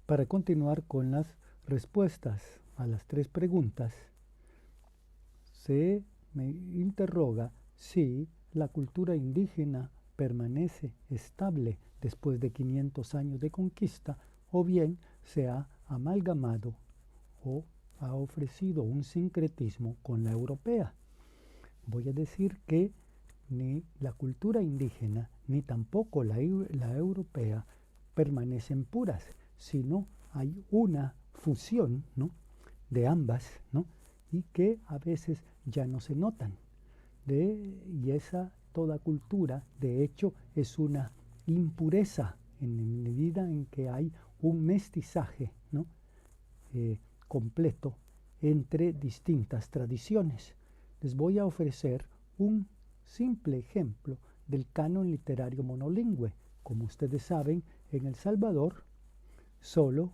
Para continuar con las respuestas a las tres preguntas, se me interroga si la cultura indígena permanece estable después de 500 años de conquista o bien se ha amalgamado o ha ofrecido un sincretismo con la europea. Voy a decir que ni la cultura indígena ni tampoco la europea permanecen puras, sino hay una fusión, ¿no?, de ambas, ¿no?, y que a veces ya no se notan. Y esa toda cultura, de hecho, es una impureza en medida en que hay un mestizaje, ¿no?, completo entre distintas tradiciones. Les voy a ofrecer un simple ejemplo del canon literario monolingüe. Como ustedes saben, en El Salvador solo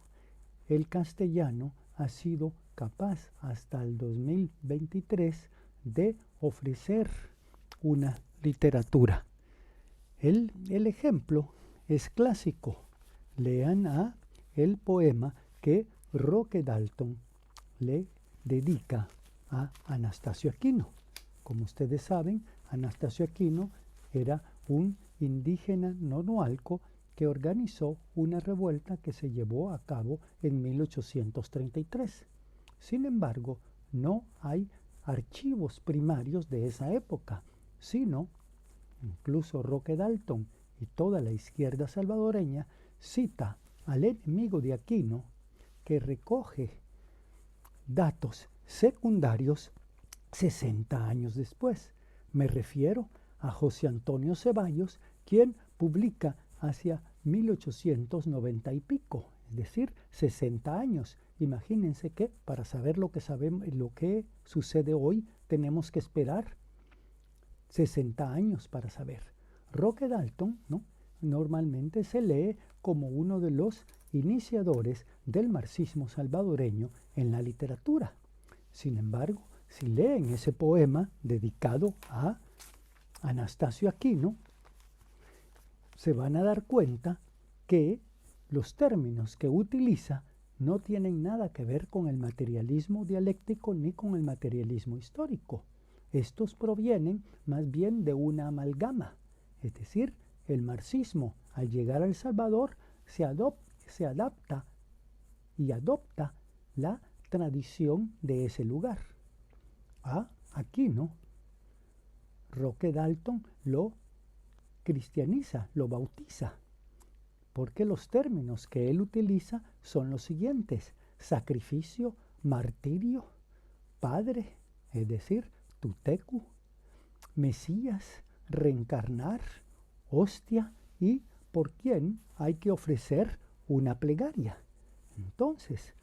el castellano ha sido capaz hasta el 2023 de ofrecer una literatura. El ejemplo es clásico. Lean el poema que Roque Dalton le dedica a Anastasio Aquino. Como ustedes saben, Anastasio Aquino era un indígena nonoalco que organizó una revuelta que se llevó a cabo en 1833. Sin embargo, no hay archivos primarios de esa época, sino incluso Roque Dalton y toda la izquierda salvadoreña cita al enemigo de Aquino que recoge datos secundarios 60 años después. Me refiero a José Antonio Ceballos, quien publica hacia 1890 y pico, es decir, 60 años. Imagínense que para saber lo que sucede hoy tenemos que esperar 60 años para saber. Roque Dalton, ¿no?, normalmente se lee como uno de los iniciadores del marxismo salvadoreño en la literatura. Sin embargo, si leen ese poema dedicado a Anastasio Aquino, se van a dar cuenta que los términos que utiliza no tienen nada que ver con el materialismo dialéctico ni con el materialismo histórico. Estos provienen más bien de una amalgama, es decir, el marxismo al llegar a El Salvador se adapta y adopta la tradición de ese lugar. A Aquino, Roque Dalton lo cristianiza, lo bautiza, porque los términos que él utiliza son los siguientes: sacrificio, martirio, padre, es decir, tutecu, Mesías, reencarnar, hostia y por quien hay que ofrecer una plegaria. Entonces,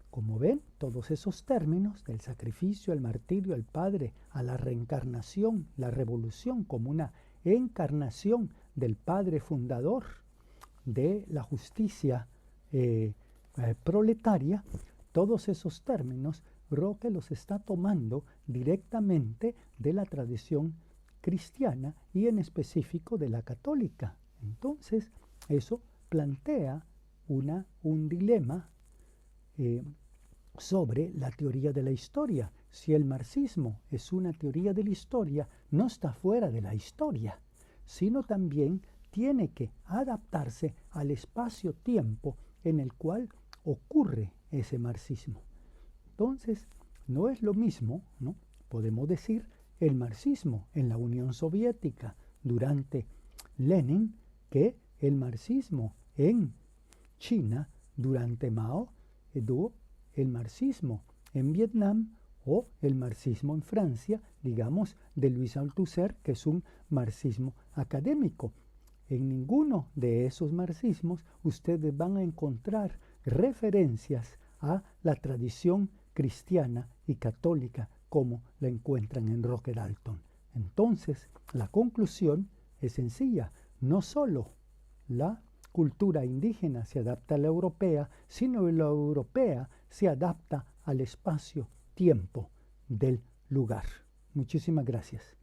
como ven, todos esos términos del sacrificio, el martirio, el padre, a la reencarnación, la revolución como una encarnación del padre fundador de la justicia proletaria, todos esos términos Roque los está tomando directamente de la tradición cristiana y en específico de la católica. Entonces, eso plantea un dilema sobre la teoría de la historia. Si el marxismo es una teoría de la historia, no está fuera de la historia, sino también tiene que adaptarse al espacio-tiempo en el cual ocurre ese marxismo. Entonces, no es lo mismo, ¿no?, podemos decir, el marxismo en la Unión Soviética durante Lenin que el marxismo en China durante Mao Zedong, el marxismo en Vietnam o el marxismo en Francia, digamos, de Louis Althusser, que es un marxismo académico. En ninguno de esos marxismos ustedes van a encontrar referencias a la tradición cristiana y católica como la encuentran en Roque Dalton. Entonces, la conclusión es sencilla: no solo la cultura indígena se adapta a la europea, sino la europea se adapta al espacio-tiempo del lugar. Muchísimas gracias.